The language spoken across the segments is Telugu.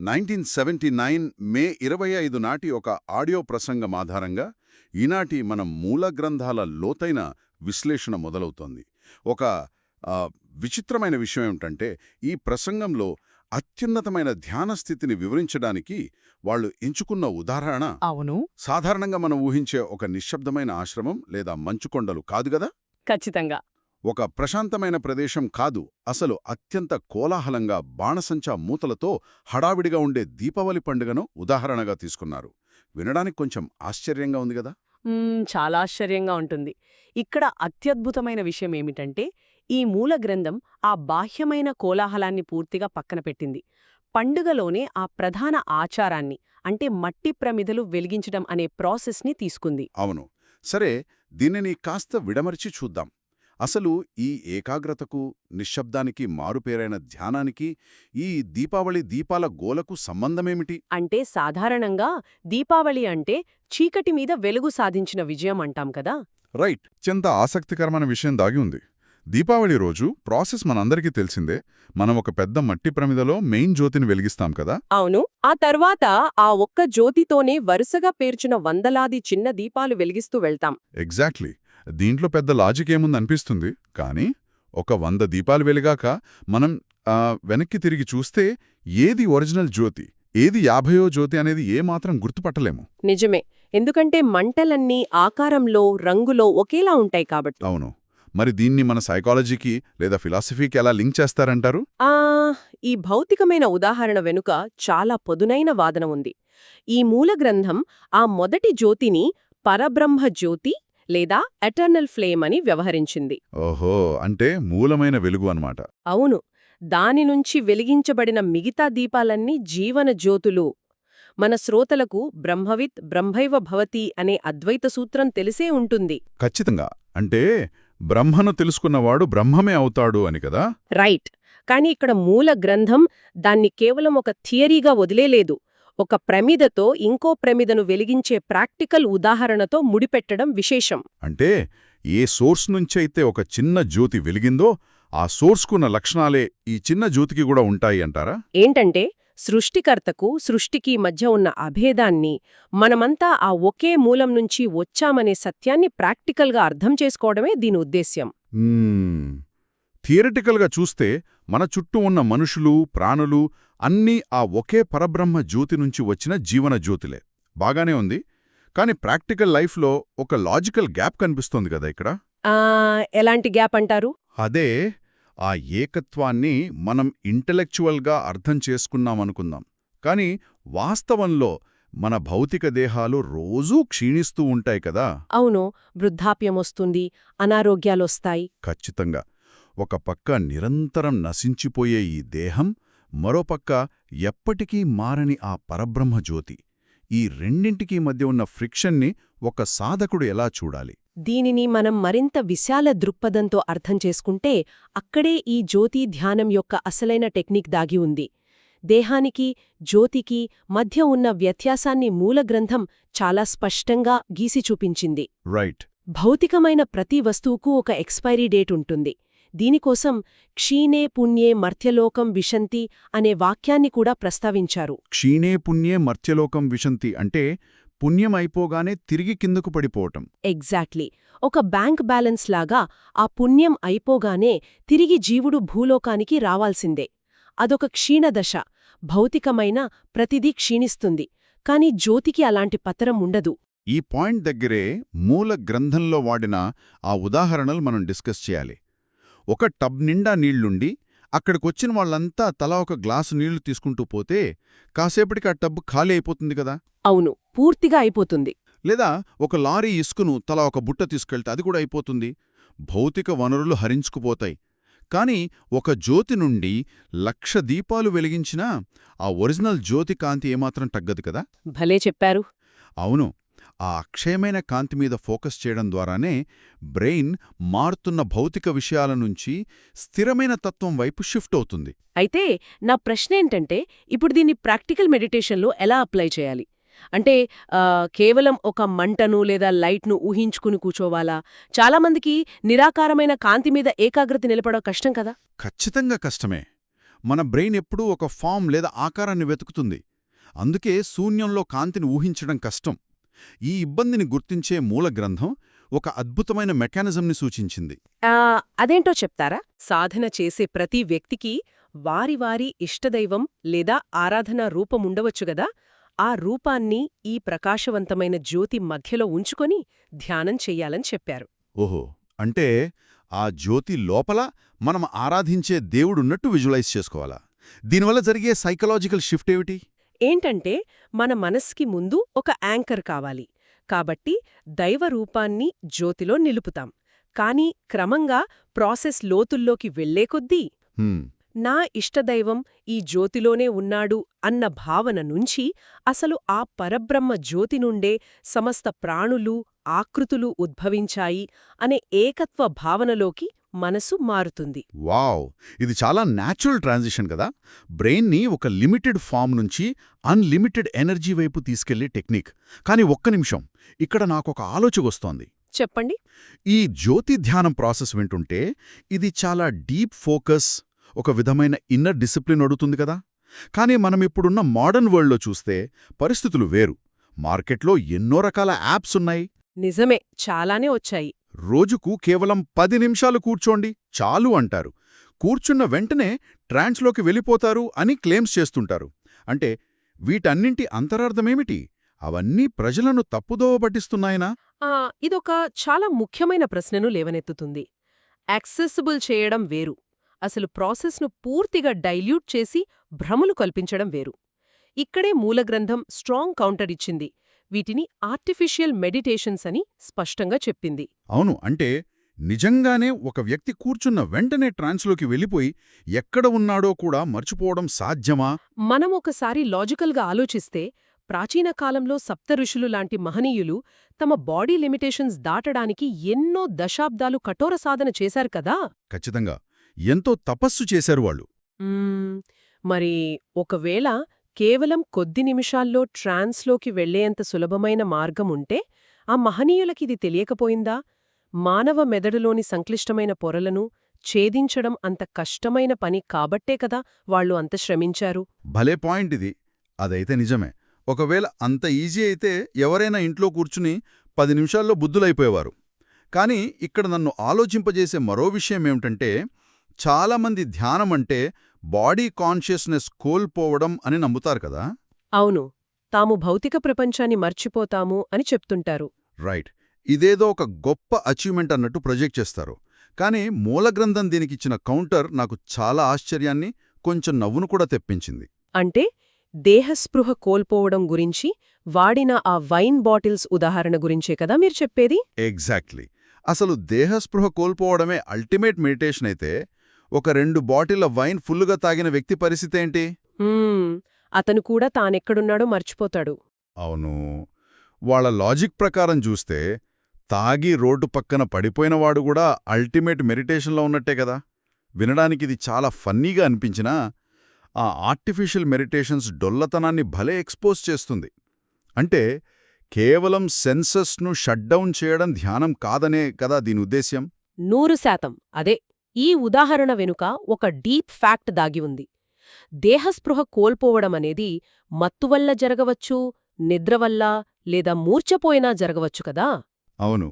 1979 మే 25 నాటి ఒక ఆడియో ప్రసంగం ఆధారంగా ఈనాటి మన మూల గ్రంథాల లోతైన విశ్లేషణ మొదలవుతోంది. ఒక ఆ, విచిత్రమైన విషయం ఏమిటంటే, ఈ ప్రసంగంలో అత్యున్నతమైన ధ్యాన స్థితిని వివరించడానికి వాళ్ళు ఎంచుకున్న ఉదాహరణ అవును, సాధారణంగా మనం ఊహించే ఒక నిశ్శబ్దమైన ఆశ్రమం లేదా మంచుకొండలు కాదు గదా. ఖచ్చితంగా. ఒక ప్రశాంతమైన ప్రదేశం కాదు, అసలు అత్యంత కోలాహలంగా బాణసంచా మూతలతో హడావిడిగా ఉండే దీపావళి పండుగను ఉదాహరణగా తీసుకున్నారు. వినడానికి కొంచెం ఆశ్చర్యంగా ఉంది గదా. చాలా ఆశ్చర్యంగా ఉంటుంది. ఇక్కడ అత్యద్భుతమైన విషయం ఏమిటంటే, ఈ మూల గ్రంథం ఆ బాహ్యమైన కోలాహలాన్ని పూర్తిగా పక్కన పెట్టింది. పండుగలోనే ఆ ప్రధాన ఆచారాన్ని, అంటే మట్టి ప్రమిదలు వెలిగించడం అనే ప్రాసెస్ని తీసుకుంది. అవును, సరే, దీనిని కాస్త విడమర్చి చూద్దాం. అసలు ఈ ఏకాగ్రతకు, నిశ్శబ్దానికి మారుపేరైన ధ్యానానికి ఈ దీపావళి దీపాల గోలకు సంబంధమేమిటి? అంటే సాధారణంగా దీపావళి అంటే చీకటి మీద వెలుగు సాధించిన విజయం అంటాం కదా. రైట్. అత్యంత ఆసక్తికరమైన విషయం దాగి ఉంది. దీపావళి రోజు ప్రాసెస్ మనందరికీ తెలిసిందే. మనం ఒక పెద్ద మట్టి ప్రమిదలో మెయిన్ జ్యోతిని వెలిగిస్తాం కదా. అవును. ఆ తర్వాత ఆ ఒక్క జ్యోతితోనే వరుసగా పేర్చిన వందలాది చిన్న దీపాలు వెలిగిస్తూ వెళ్తాం. ఎగ్జాక్ట్లీ. దీంట్లో పెద్ద లాజిక్ ఏముందనిపిస్తుంది, కానీ ఒక 100 దీపాలు వెలిగాక మనం వెనక్కి తిరిగి చూస్తే ఏది ఒరిజినల్ జ్యోతి, ఏది 50వ జ్యోతి అనేది ఏమాత్రం గుర్తుపట్టలేము. నిజమే, ఎందుకంటే మంటలన్నీ ఆకారంలో, రంగులో ఒకేలా ఉంటాయి కాబట్టి. అవును. మరి దీన్ని మన సైకాలజీకి లేదా ఫిలాసఫీకి ఎలా లింక్ చేస్తారంటారు? ఈ భౌతికమైన ఉదాహరణ వెనుక చాలా పొదునైన వాదన ఉంది. ఈ మూల గ్రంథం ఆ మొదటి జ్యోతిని పరబ్రహ్మ జ్యోతి లేదా ఎటర్నల్ ఫ్లేమ్ అని వ్యవహరించింది. ఓహో, అంటే మూలమైన వెలుగు అన్నమాట. అవును, దానినుంచి వెలిగించబడిన మిగతా దీపాలన్నీ జీవన జ్యోతులు. మన శ్రోతలకు బ్రహ్మవిత్ బ్రహ్మైవ భవతి అనే అద్వైత సూత్రం తెలిసే ఉంటుంది. ఖచ్చితంగా. అంటే బ్రహ్మను తెలుసుకున్నవాడు బ్రహ్మమే అవుతాడు అని కదా. రైట్. కాని ఇక్కడ మూల గ్రంథం దాన్ని కేవలం ఒక థియరీగా వదిలేలేదు. ఒక ప్రమిదతో ఇంకో ప్రమిదను వెలిగించే ప్రాక్టికల్ ఉదాహరణతో ముడిపెట్టడం విశేషం. అంటే ఏ సోర్స్ నుంచైతే ఒక చిన్న జ్యోతి వెలిగిందో ఆ సోర్స్కున్న లక్షణాలే ఈ చిన్న జ్యోతికి కూడా ఉంటాయి అంటారా? ఏంటంటే సృష్టికర్తకు సృష్టికి మధ్య ఉన్న అభేదాన్ని, మనమంతా ఆ ఒకే మూలం నుంచి వచ్చామనే సత్యాన్ని ప్రాక్టికల్గా అర్థం చేసుకోవడమే దీని ఉద్దేశ్యం. థియరిటికల్గా చూస్తే మన చుట్టూ ఉన్న మనుషులు, ప్రాణులు అన్నీ ఆ ఒకే పరబ్రహ్మ జ్యోతి నుంచి వచ్చిన జీవన జ్యోతిలే. బాగానే ఉంది. కాని ప్రాక్టికల్ లైఫ్లో ఒక లాజికల్ గ్యాప్ కనిపిస్తోంది కదా ఇక్కడ. ఎలాంటి గ్యాప్ అంటారు? అదే, ఆ ఏకత్వాన్ని మనం ఇంటలెక్చువల్గా అర్థం చేసుకున్నామనుకుందాం, కాని వాస్తవంలో మన భౌతిక దేహాలు రోజూ క్షీణిస్తూ ఉంటాయి కదా. అవును, వృద్ధాప్యమొస్తుంది, అనారోగ్యాలొస్తాయి. ఖచ్చితంగా. ఒక పక్క నిరంతరం నశించిపోయే ఈ దేహం, మరోపక్క ఎప్పటికీ మారని ఆ పరబ్రహ్మ జ్యోతి. ఈ రెండింటికీ మధ్య ఉన్న ఫ్రిక్షన్ని ఒక సాధకుడు ఎలా చూడాలి? దీనిని మనం మరింత విశాల దృక్పథంతో అర్థం చేసుకుంటే అక్కడే ఈ జ్యోతి ధ్యానం యొక్క అసలైన టెక్నిక్ దాగి ఉంది. దేహానికి, జ్యోతికి మధ్య ఉన్న వ్యత్యాసాన్ని మూలగ్రంథం చాలా స్పష్టంగా గీసి చూపించింది. రైట్. భౌతికమైన ప్రతి వస్తువుకు ఒక ఎక్స్పైరీ డేట్ ఉంటుంది. దీనికోసం క్షీణే పుణ్యే మర్త్యలోకం విశంతి అనే వాక్యాన్ని కూడా ప్రస్తావించారు. క్షీణే పుణ్యే మర్త్యలోకం విశంతి అంటే పుణ్యం అయిపోగానే తిరిగి కిందకు పడిపోవటం. ఎగ్జాక్ట్లీ. ఒక బ్యాంక్ బ్యాలెన్స్ లాగా ఆ పుణ్యం అయిపోగానే తిరిగి జీవుడు భూలోకానికి రావాల్సిందే. అదొక క్షీణదశ. భౌతికమైన ప్రతిదీ క్షీణిస్తుంది, కాని జ్యోతికి అలాంటి పతరం ఉండదు. ఈ పాయింట్ దగ్గరే మూల గ్రంథంలో వాడిన ఆ ఉదాహరణలు మనం డిస్కస్ చేయాలి. ఒక టబ్ నిండా నీళ్లుండి అక్కడికొచ్చిన వాళ్లంతా తలా ఒక గ్లాసు నీళ్లు తీసుకుంటూ పోతే కాసేపటికి ఆ టబ్ ఖాళీ అయిపోతుంది కదా. అవును, పూర్తిగా అయిపోతుంది. లేదా ఒక లారీ ఇసుకను తలా ఒక బుట్ట తీసుకెళ్తే అది కూడా అయిపోతుంది. భౌతిక వనరులు హరించుకుపోతాయి. కాని ఒక జ్యోతి నుండి 1,00,000 దీపాలు వెలిగించినా ఆ ఒరిజినల్ జ్యోతి కాంతి ఏమాత్రం తగ్గదు కదా. భలే చెప్పారు. అవును. ఆ అక్షయమైన కాంతి మీద ఫోకస్ చేయడం ద్వారానే బ్రెయిన్ మారుతున్న భౌతిక విషయాల నుంచి స్థిరమైన తత్వం వైపు షిఫ్ట్ అవుతుంది. అయితే నా ప్రశ్నేంటంటే, ఇప్పుడు దీన్ని ప్రాక్టికల్ మెడిటేషన్లో ఎలా అప్లై చేయాలి? అంటే కేవలం ఒక మంటను లేదా లైట్ను ఊహించుకుని కూచోవాలా? చాలామందికి నిరాకారమైన కాంతి మీద ఏకాగ్రత నిలపడం కష్టం కదా. ఖచ్చితంగా కష్టమే. మన బ్రెయిన్ ఎప్పుడూ ఒక ఫామ్ లేదా ఆకారాన్ని వెతుకుతుంది. అందుకే శూన్యంలో కాంతిని ఊహించడం కష్టం. ఈ ఇబ్బందిని గుర్తించే మూల గ్రంథం ఒక అద్భుతమైన మెకానిజంని సూచించింది. అదేంటో చెప్తారా? సాధన చేసే ప్రతి వ్యక్తికి వారి వారి ఇష్టదైవం లేదా ఆరాధనా రూపముండవచ్చుగదా. ఆ రూపాన్ని ఈ ప్రకాశవంతమైన జ్యోతి మధ్యలో ఉంచుకొని ధ్యానం చెయ్యాలని చెప్పారు. ఓహో, అంటే ఆ జ్యోతి లోపల మనం ఆరాధించే దేవుడున్నట్టు విజువలైజ్ చేసుకోవాలా? దీనివల్ల జరిగే సైకలాజికల్ షిఫ్ట్ ఏమిటి? ఏంటంటే మన మనస్కి ముందు ఒక యాంకర్ కావాలి. కాబట్టి దైవ రూపాన్ని జ్యోతిలో నిలుపుతాం. కానీ క్రమంగా ప్రాసెస్ లోతుల్లోకి వెళ్లే కొద్దీ హ్మ్, నా ఇష్టదైవం ఈ జ్యోతిలోనే ఉన్నాడు అన్న భావన నుంచి అసలు ఆ పరబ్రహ్మ జ్యోతి నుండే సమస్త ప్రాణులు, ఆకృతులు ఉద్భవించాయి అనే ఏకత్వ భావనలోకి మనసు మారుతుంది. వావ్! ఇది చాలా న్యాచురల్ ట్రాన్సిషన్ కదా. బ్రెయిన్ని ఒక లిమిటెడ్ ఫామ్ నుంచి అన్లిమిటెడ్ ఎనర్జీ వైపు తీసుకెళ్లే టెక్నిక్. కానీ ఒక్క నిమిషం, ఇక్కడ నాకొక ఆలోచకొస్తోంది. చెప్పండి. ఈ జ్యోతి ధ్యానం ప్రాసెస్ వింటుంటే ఇది చాలా డీప్ ఫోకస్, ఒక విధమైన ఇన్నర్ డిసిప్లిన్ అడుగుతుంది కదా. కానీ మనమిప్పుడున్న మోడర్న్ వరల్డ్లో చూస్తే పరిస్థితులు వేరు. మార్కెట్లో ఎన్నో రకాల యాప్స్ ఉన్నాయి. నిజమే, చాలానే వచ్చాయి. రోజుకు కేవలం 10 నిమిషాలు కూర్చోండి చాలు అంటారు. కూర్చున్న వెంటనే ట్రాన్స్లోకి వెళ్ళిపోతారు అని క్లెయిమ్స్ చేస్తుంటారు. అంటే వీటన్నింటి అంతరార్థమేమిటి? అవన్నీ ప్రజలను తప్పుదోవ పట్టిస్తున్నాయనా? ఇదొక చాలా ముఖ్యమైన ప్రశ్నను లేవనెత్తుతుంది. యాక్సెసిబుల్ చేయడం వేరు, అసలు ప్రాసెస్ను పూర్తిగా డైల్యూట్ చేసి భ్రమలు కల్పించడం వేరు. ఇక్కడే మూలగ్రంథం స్ట్రాంగ్ కౌంటర్ ఇచ్చింది. వీటిని ఆర్టిఫిషియల్ మెడిటేషన్స్ అని స్పష్టంగా చెప్పింది. అవును, అంటే నిజంగానే ఒక వ్యక్తి కూర్చున్న వెంటనే ట్రాన్స్లోకి వెళ్ళిపోయి ఎక్కడ ఉన్నాడో కూడా మర్చిపోవడం సాధ్యమా? మనం ఒకసారి లాజికల్గా ఆలోచిస్తే ప్రాచీన కాలంలో సప్తఋషులు లాంటి మహనీయులు తమ బాడీ లిమిటేషన్స్ దాటడానికి ఎన్నో దశాబ్దాలు కఠోర సాధన చేశారు కదా. ఖచ్చితంగా ఎంతో తపస్సు చేశారు వాళ్ళు. మరి ఒకవేళ కేవలం కొద్ది నిమిషాల్లో ట్రాన్స్లోకి వెళ్లేంత సులభమైన మార్గముంటే ఆ మహనీయులకిది తెలియకపోయిందా? మానవ మెదడులోని సంక్లిష్టమైన పొరలను ఛేదించడం అంత కష్టమైన పని కాబట్టే కదా వాళ్లు అంత శ్రమించారు. భలే పాయింట్ ఇది. అదైతే నిజమే. ఒకవేళ అంత ఈజీ అయితే ఎవరైనా ఇంట్లో కూర్చుని 10 నిమిషాల్లో బుద్ధులైపోయేవారు. కానీ ఇక్కడ నన్ను ఆలోచింపజేసే మరో విషయమేమిటంటే, చాలామంది ధ్యానమంటే బాడీ కాన్షియస్నెస్ కోల్పోవడం అని నమ్ముతారు కదా. అవును, తాము భౌతిక ప్రపంచాన్ని మర్చిపోతాము అని చెప్తుంటారు. రైట్. ఇదేదో ఒక గొప్ప అచీవ్మెంట్ అన్నట్టు ప్రొజెక్ట్ చేస్తారు. కానీ మూలగ్రంథం దీనికిచ్చిన కౌంటర్ నాకు చాలా ఆశ్చర్యాన్ని, కొంచెం నవ్వును కూడా తెప్పించింది. అంటే దేహస్పృహ కోల్పోవడం గురించి వాడిన ఆ వైన్ బాటిల్స్ ఉదాహరణ గురించే కదా మీరు చెప్పేది? ఎగ్జాక్ట్లీ. అసలు దేహస్పృహ కోల్పోవడమే అల్టిమేట్ మెడిటేషన్ అయితే, ఒక 2 బాటిళ్ల వైన్ ఫుల్లుగా తాగిన వ్యక్తి పరిస్థితేంటి? అతను కూడా తానెక్కడున్నాడో మర్చిపోతాడు. అవును. వాళ్ళ లాజిక్ ప్రకారం చూస్తే తాగి రోడ్డు పక్కన పడిపోయినవాడు కూడా అల్టిమేట్ మెడిటేషన్లో ఉన్నట్టే కదా. వినడానికిది చాలా ఫన్నీగా అనిపించినా ఆ ఆర్టిఫిషియల్ మెడిటేషన్స్ డొల్లతనాన్ని భలే ఎక్స్పోజ్ చేస్తుంది. అంటే కేవలం సెన్సస్ను షట్డౌన్ చేయడం ధ్యానం కాదనే కదా దీని ఉద్దేశ్యం. 100% అదే. ఈ ఉదాహరణ వెనుక ఒక డీప్ ఫ్యాక్ట్ దాగి ఉంది. దేహస్పృహ కోల్పోవడమనేది మత్తువల్ల జరగవచ్చు, నిద్రవల్ల లేదా మూర్ఛపోయినా జరగవచ్చు కదా. అవును,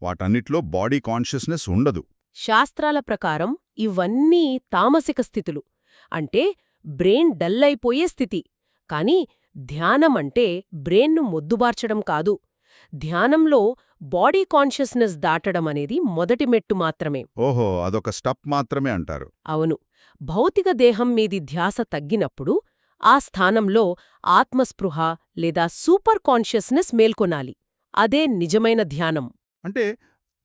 వాటన్నిట్లో బాడీ కాన్షియస్నెస్ ఉండదు. శాస్త్రాల ప్రకారం ఇవన్నీ తామసిక స్థితులు, అంటే బ్రెయిన్ డల్లైపోయే స్థితి. కాని ధ్యానమంటే బ్రెయిన్ను మొద్దుబార్చడం కాదు. ధ్యానంలో బాడీ కాన్షియస్నెస్ దాటడమనేది మొదటి మెట్టు మాత్రమే. ఓహో, అదొక స్టెప్ మాత్రమే అంటారు. అవును. భౌతిక దేహం మీది ధ్యాస తగ్గినప్పుడు ఆ స్థానంలో ఆత్మస్పృహ లేదా సూపర్ కాన్షియస్నెస్ మేల్కొనాలి. అదే నిజమైన ధ్యానం. అంటే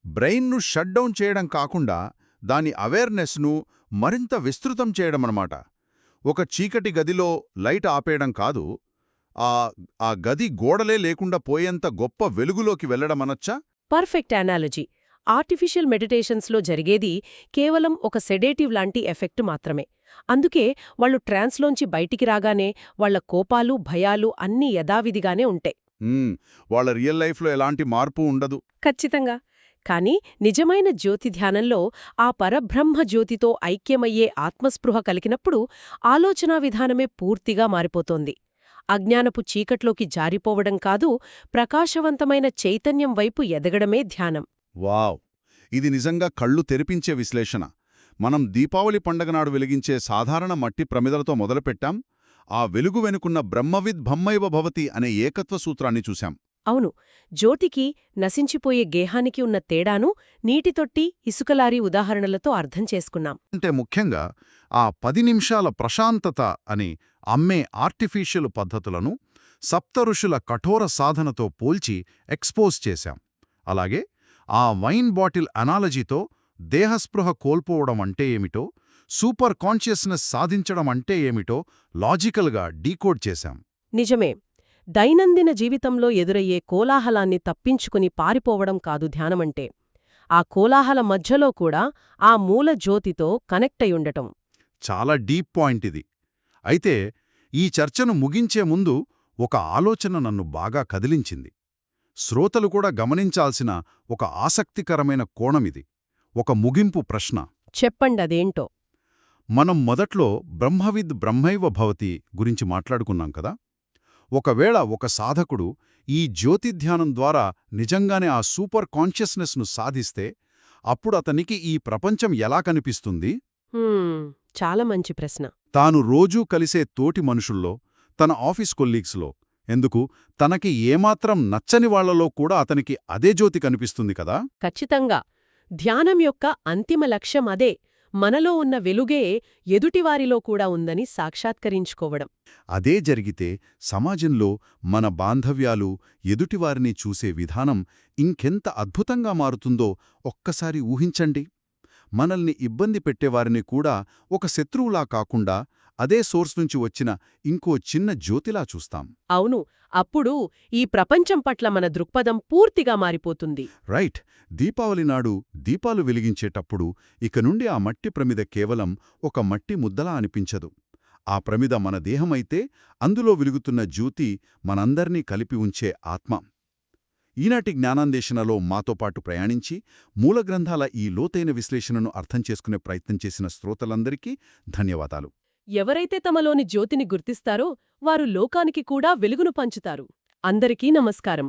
బ్రెయిన్ను షట్డౌన్ చేయడం కాకుండా దాని అవేర్నెస్ను మరింత విస్తృతం చేయడమన్నమాట. ఒక చీకటి గదిలో లైట్ ఆపేయడం కాదు, ఆ గది గోడలే లేకుండా పోయేంత గొప్ప వెలుగులోకి వెళ్లడమనొచ్చా? Perfect analogy. ఆర్టిఫిషియల్ మెడిటేషన్స్లో జరిగేది కేవలం ఒక సెడేటివ్ లాంటి ఎఫెక్ట్ మాత్రమే. అందుకే వాళ్ళు ట్రాన్స్లోంచి బయటికి రాగానే వాళ్ల కోపాలు, భయాలు అన్నీ యథావిధిగానే ఉంటాయి. వాళ్ళ రియల్ లైఫ్లో ఎలాంటి మార్పు ఉండదు. ఖచ్చితంగా. కాని నిజమైన జ్యోతి ధ్యానంలో ఆ పరబ్రహ్మ జ్యోతితో ఐక్యమయ్యే ఆత్మస్పృహ కలిగినప్పుడు ఆలోచనా విధానమే పూర్తిగా మారిపోతోంది. అజ్ఞానపు చీకట్లోకి జారిపోవడం కాదు, ప్రకాశవంతమైన చైతన్యం వైపు ఎదగడమే ధ్యానం. వావ్! ఇది నిజంగా కళ్ళు తెరిపించే విశ్లేషణ. మనం దీపావళి పండగనాడు వెలిగించే సాధారణ మట్టి ప్రమిదలతో మొదలుపెట్టాం. ఆ వెలుగు వెనుకున్న బ్రహ్మవిద్ బ్రహ్మైవ భవతి అనే ఏకత్వ సూత్రాన్ని చూశాం. అవును, జ్యోతికి, నశించిపోయే గేహానికి ఉన్న తేడాను నీటితొట్టి, ఇసుకలారీ ఉదాహరణలతో అర్థం చేసుకున్నాం. అంటే ముఖ్యంగా ఆ 10 నిమిషాల ప్రశాంతత అని అమ్మే ఆర్టిఫిషియల్ పద్ధతులను సప్తఋషుల కఠోర సాధనతో పోల్చి ఎక్స్పోజ్ చేశాం. అలాగే ఆ వైన్ బాటిల్ అనాలజీతో దేహస్పృహ కోల్పోవడం అంటే ఏమిటో, సూపర్ కాన్షియస్నెస్ సాధించడం అంటే ఏమిటో లాజికల్గా డీకోడ్ చేశాం. నిజమే. దైనందిన జీవితంలో ఎదురయ్యే కోలాహలాన్ని తప్పించుకుని పారిపోవడం కాదు ధ్యానమంటే. ఆ కోలాహల మధ్యలో కూడా ఆ మూల జ్యోతితో కనెక్టయుండటం. చాలా డీప్ పాయింట్ ఇది. అయితే ఈ చర్చను ముగించే ముందు ఒక ఆలోచన నన్ను బాగా కదిలించింది. శ్రోతలు కూడా గమనించాల్సిన ఒక ఆసక్తికరమైన కోణమిది. ఒక ముగింపు ప్రశ్న. చెప్పండదేంటో. మనం మొదట్లో బ్రహ్మవిద్ బ్రహ్మైవ భవతి గురించి మాట్లాడుకున్నాం కదా. ఒకవేళ ఒక సాధకుడు ఈ జ్యోతిధ్యానం ద్వారా నిజంగానే ఆ సూపర్ కాన్షియస్నెస్ను సాధిస్తే అప్పుడు అతనికి ఈ ప్రపంచం ఎలా కనిపిస్తుంది? చాలా మంచి ప్రశ్న. తాను రోజూ కలిసే తోటి మనుషుల్లో, తన ఆఫీస్ కొల్లీగ్స్లో, ఎందుకు తనకి ఏమాత్రం నచ్చని వాళ్లలో కూడా అతనికి అదే జ్యోతి కనిపిస్తుంది కదా. ఖచ్చితంగా. ధ్యానం యొక్క అంతిమ లక్ష్యం అదే, మనలో ఉన్న వెలుగే ఎదుటివారిలో కూడా ఉందని సాక్షాత్కరించుకోవడం. అదే జరిగితే సమాజంలో మన బాంధవ్యాలు, ఎదుటివారిని చూసే విధానం ఇంకెంత అద్భుతంగా మారుతుందో ఒక్కసారి ఊహించండి. మనల్ని ఇబ్బంది పెట్టేవారిని కూడా ఒక శత్రువులా కాకుండా అదే సోర్స్ నుంచి వచ్చిన ఇంకో చిన్న జ్యోతిలా చూస్తాం. అవును, అప్పుడు ఈ ప్రపంచం పట్ల మన దృక్పథం పూర్తిగా మారిపోతుంది. రైట్. దీపావళి నాడు దీపాలు వెలిగించేటప్పుడు ఇక నుండి ఆ మట్టి ప్రమిద కేవలం ఒక మట్టి ముద్దలా అనిపించదు. ఆ ప్రమిద మన దేహమైతే అందులో వెలుగుతున్న జ్యోతి మనందర్నీ కలిపి ఉంచే ఆత్మ. ఈనాటి జ్ఞానాన్వేషణలో మాతో పాటు ప్రయాణించి మూలగ్రంథాల ఈ లోతైన విశ్లేషణను అర్థం చేసుకునే ప్రయత్నం చేసిన శ్రోతలందరికీ ధన్యవాదాలు. ఎవరైతే తమలోని జ్యోతిని గుర్తిస్తారో వారు లోకానికి కూడా వెలుగును పంచుతారు. అందరికీ నమస్కారం.